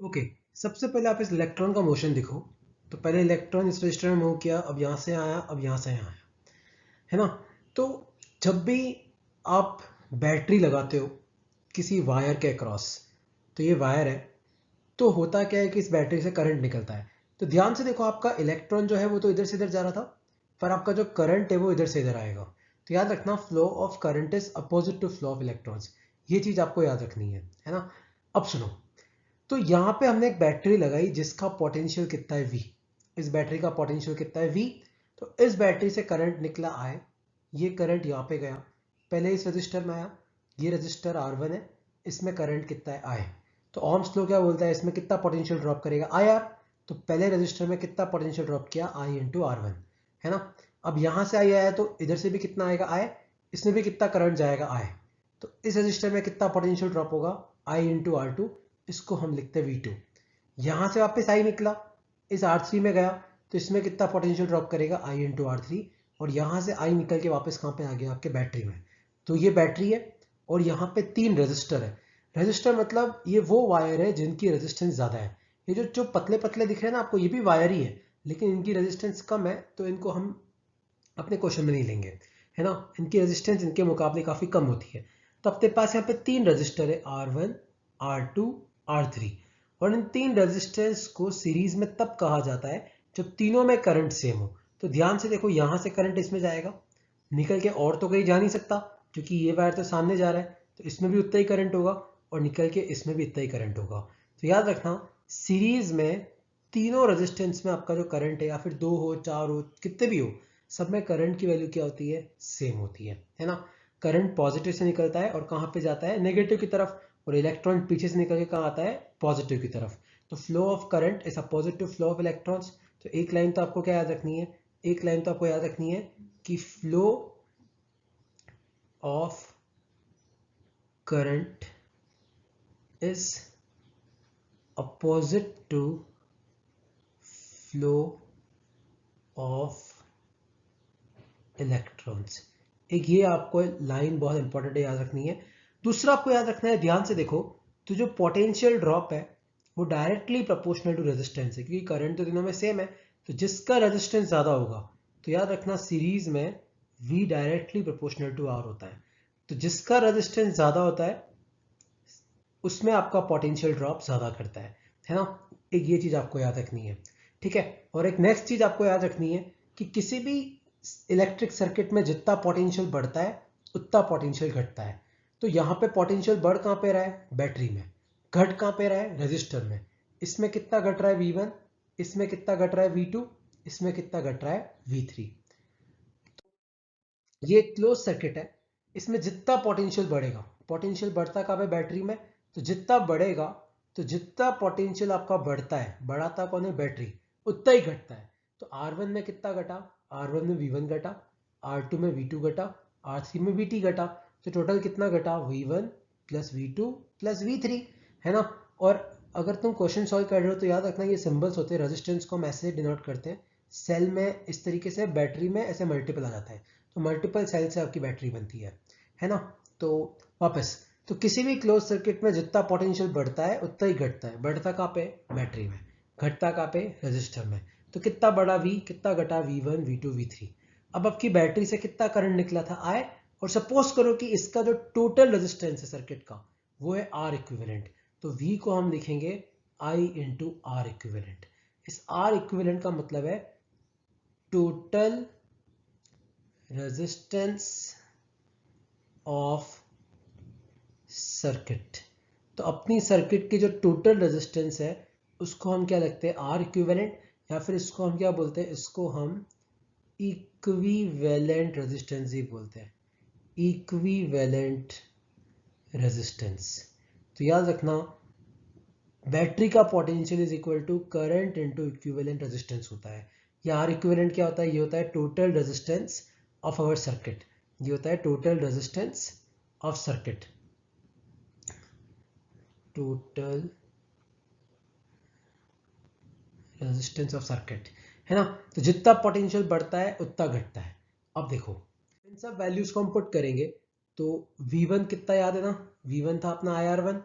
Okay, सबसे पहले आप इस इलेक्ट्रॉन का मोशन देखो। तो पहले इलेक्ट्रॉन इस रजिस्टर में मूव किया, अब यहाँ से आया, अब यहाँ से आया, है ना। तो जब भी आप बैटरी लगाते हो किसी वायर के अक्रॉस, तो ये वायर है, तो होता क्या है कि इस बैटरी से करंट निकलता है। तो ध्यान से देखो, आपका इलेक्ट्रॉन जो है वो तो इधर से इधर जा रहा था, पर आपका जो करंट है वो इधर से इधर आएगा। तो याद रखना, flow of current is opposite to flow of electrons. ये चीज आपको याद रखनी है ना। अब सुनो, तो यहाँ पे हमने एक बैटरी लगाई जिसका पोटेंशियल कितना है V। इस बैटरी का पोटेंशियल कितना है V। तो इस बैटरी से करंट निकला I, ये करंट यहाँ पे गया, पहले इस रजिस्टर में आया, ये रजिस्टर R1 है, इसमें करंट कितना है I। तो ओम्स लॉ क्या बोलता है, इसमें कितना पोटेंशियल ड्रॉप करेगा IR। तो पहले रजिस्टर में कितना पोटेंशियल ड्रॉप किया, I इंटू R1, है ना। अब यहाँ से I आया तो इधर से भी कितना आएगा I, इसमें भी कितना करंट जाएगा I। तो इस रजिस्टर में कितना पोटेंशियल ड्रॉप होगा, I इंटू R2, इसको हम लिखते हैं V2। यहां से वापस I निकला, इस R3 में गया, तो इसमें कितना पोटेंशियल ड्रॉप करेगा, I इंटू R3। और यहां से I निकल के वापस कहां पे आ गया, आपके बैटरी में। तो ये बैटरी है और यहाँ पे 3 रजिस्टर है। रजिस्टर मतलब ये वो वायर है जिनकी रेजिस्टेंस ज्यादा है। ये जो जो पतले पतले दिख रहे हैं ना आपको, ये भी वायर ही है, लेकिन इनकी रेजिस्टेंस कम है, तो इनको हम अपने क्वेश्चन में नहीं लेंगे, है ना। इनकी रेजिस्टेंस इनके मुकाबले काफी कम होती है। तो अपने पास यहाँ पे 3 रजिस्टर है, R1, R2, R3। और इन 3 रेजिस्टेंस को सीरीज में तब कहा जाता है जब तीनों में करंट सेम हो। तो ध्यान से देखो, यहां से करंट इसमें जाएगा, निकल के और तो कहीं जा नहीं सकता क्योंकि ये वायर तो सामने जा रहा है, तो इसमें भी उतना ही करंट होगा, और निकल के इसमें भी इतना ही करंट होगा। तो याद रखना, सीरीज में तीनों रेजिस्टेंस में आपका जो करंट है, या फिर 2 हो 4 हो कितने भी हो, सब में करंट की वैल्यू क्या होती है, सेम होती है ना। करंट पॉजिटिव से निकलता है और कहाँ पे जाता है, नेगेटिव की तरफ, और इलेक्ट्रॉन पीछे से निकल के कहाँ आता है, पॉजिटिव की तरफ। तो flow of current is opposite to flow of electrons. तो एक लाइन तो आपको क्या याद रखनी है, एक लाइन तो आपको याद रखनी है कि flow of current is opposite to flow of electrons. एक ये आपको लाइन बहुत इंपॉर्टेंट है, याद रखनी है। दूसरा आपको याद रखना है, ध्यान से देखो, तो जो पोटेंशियल ड्रॉप है वो डायरेक्टली प्रोपोर्शनल टू रेजिस्टेंस है, क्योंकि करंट तो तीनों में सेम है। तो जिसका रेजिस्टेंस ज्यादा होगा, तो याद रखना सीरीज में V directly proportional to R होता है। तो जिसका रेजिस्टेंस ज्यादा होता है उसमें आपका पोटेंशियल ड्रॉप ज्यादा करता है ना। एक ये चीज आपको याद रखनी है, ठीक है। और एक नेक्स्ट चीज आपको याद रखनी है कि किसी भी इलेक्ट्रिक सर्किट में जितना पोटेंशियल बढ़ता है उतना पोटेंशियल घटता है। तो यहाँ पे पोटेंशियल बढ़ कहाँ पे रहा है, बैटरी में। घट कहाँ पे रहा है, रेजिस्टर में। इसमें कितना घट रहा है, V1। इसमें कितना घट रहा है, V2। इसमें कितना घट रहा है, V3। ये क्लोज सर्किट है, इसमें जितना पोटेंशियल बढ़ेगा, पोटेंशियल बढ़ता कहाँ पे, बैटरी में। तो जितना बढ़ेगा, तो जितना पोटेंशियल आपका बढ़ता है, बढ़ाता कौन है, बैटरी, उतना ही घटता है। तो R1 में कितना घटा, R1 में V1 घटा, R2 में V2 घटा, R3 में VT घटा। तो टोटल कितना घटा, V1 plus V2 plus V3, है ना। और अगर तुम क्वेश्चन सॉल्व कर रहे हो तो याद रखना, ये सिंबल्स होते हैं, रेजिस्टेंस को हम ऐसे डिनोट करते हैं, सेल में इस तरीके से, बैटरी में ऐसे मल्टीपल आ जाता है। तो मल्टीपल सेल से आपकी बैटरी बनती है ना। तो वापस, तो किसी भी क्लोज सर्किट में जितना पोटेंशियल बढ़ता है उतना ही घटता है। बढ़ता कहाँ पे, बैटरी में। घटता कहाँ पे, रेजिस्टर में। तो कितना बड़ा V, कितना घटा, V1 V2 V3। अब आपकी बैटरी से कितना करंट निकला था, I। और सपोज करो कि इसका जो टोटल रेजिस्टेंस है सर्किट का, वो है R इक्विवेलेंट। तो V को हम लिखेंगे I इंटू R इक्विवेलेंट। इस R इक्विवेलेंट का मतलब है टोटल रेजिस्टेंस ऑफ सर्किट। तो अपनी सर्किट की जो टोटल रेजिस्टेंस है उसको हम क्या लगते हैं, R इक्विवेलेंट, या फिर इसको हम क्या बोलते हैं, इसको हम इक्विवेलेंट रेजिस्टेंस ही बोलते हैं, इक्विवेलेंट रेजिस्टेंस। तो याद रखना, बैटरी का potential is equal to current into equivalent resistance होता है। या R इक्विवेलेंट क्या होता है, ये होता है total resistance of our circuit. ये होता है total resistance of circuit, total resistance of circuit, है ना। तो जितना पोटेंशियल बढ़ता है उतना घटता है। अब देखो, इन सब वैल्यूज को हम पुट करेंगे, तो V1 कितना याद है ना, V1 था अपना IR1,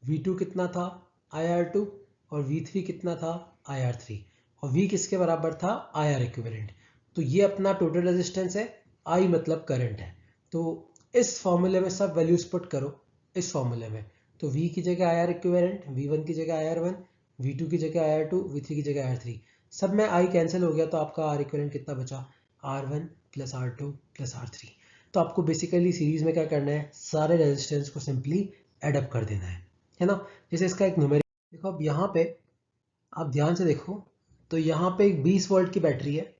V2 कितना था, IR2 और V3 कितना था IR3 और V किसके बराबर था IR इक्विवेलेंट। तो ये अपना टोटल रेजिस्टेंस है, I मतलब करंट है। तो इस फॉर्मूले में सब वैल्यूज पुट करो इस फॉर्मूले में, तो V की जगह IR इक्विवेलेंट, V1 की जगह IR1, V2 की जगह IR2, V3 की जगह IR3, सब में I कैंसिल हो गया तो आपका R इक्विवेलेंट कितना बचा R1 plus R2 plus R3। तो आपको बेसिकली सीरीज में क्या करना है, सारे रेजिस्टेंस को सिंपली एडअप कर देना है ना। जैसे इसका एक न्यूमेरिक देखो, अब यहाँ पे आप ध्यान से देखो तो यहाँ पे एक 20 वोल्ट की बैटरी है,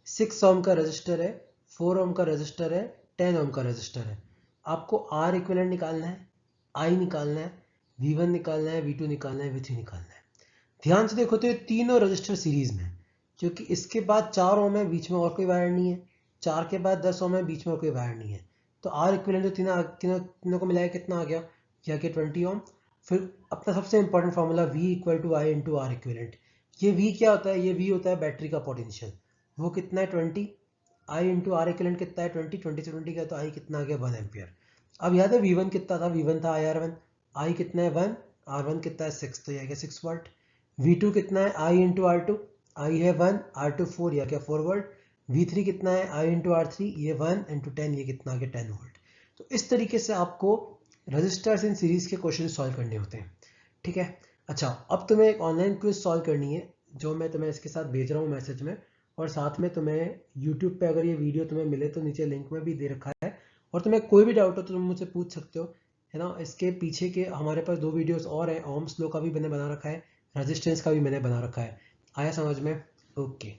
6 ओम का रजिस्टर है, 4 ओम का रजिस्टर है, 10 ओम का रजिस्टर है। आपको R इक्विवेलेंट निकालना है, I निकालना है, V1 निकालना है, V2 निकालना है, V3 निकालना है। ध्यान से देखो तो ये तीनों रजिस्टर सीरीज में है, क्योंकि इसके बाद 4 ओम है, बीच में और कोई वायर नहीं है, 4 के बाद 10 ओम है, बीच में और कोई वायर नहीं है। तो R इक्विवेलेंट तो तीनों को मिलाया कितना आ गया, यह कि 20 ओम। फिर अपना सबसे important formula V equal to I into R equivalent. ये V क्या होता है, ये V होता है बैटरी का पोटेंशियल, वो कितना है 20, I इंटू आर इक्विवेलेंट कितना है 20, 20 से 20 का तो I कितना आ गया 1 एम्पियर। अब याद है V1 कितना था, V1 था IR1, I कितना है 1, R1 कितना है 6, तो यह क्या 6 वोल्ट। V2 कितना है I इंटू R2, I है 1, R2 4, यह क्या 4 वोल्ट। V3 कितना है I इंटू R3, ये 1 इंटू 10, ये कितना आ गया 10 वोल्ट। तो इस तरीके से आपको रजिस्टर्स इन सीरीज के क्वेश्चन सॉल्व करने होते हैं, ठीक है। अच्छा, अब तुम्हें एक ऑनलाइन क्विज सॉल्व करनी है, जो मैं तुम्हें इसके साथ भेज रहा हूँ मैसेज में, और साथ में तुम्हें यूट्यूब पे अगर ये वीडियो तुम्हें मिले तो नीचे लिंक में भी दे रखा है, और तुम्हें कोई भी डाउट हो तो तुम मुझसे पूछ सकते हो, है ना। इसके पीछे के हमारे पास 2 वीडियोस और हैं, ओम्स लॉ का भी मैंने बना रखा है, रेजिस्टेंस का भी मैंने बना रखा है। आया समझ में? ओके।